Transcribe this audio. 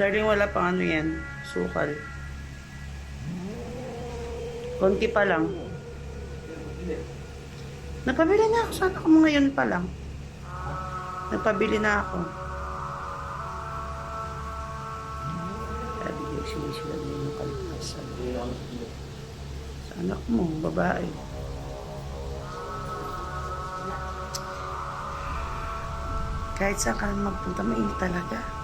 Darling, wala pang ano yan. Sukal. Konti pa lang. Napabili na ako. Sana ako mo ngayon pa lang. Nagpabili na ako. Sabi ko, sinisilan mo yung kalikasan. Sa anak mo, babae. Kahit saan ka magpunta, mainit talaga.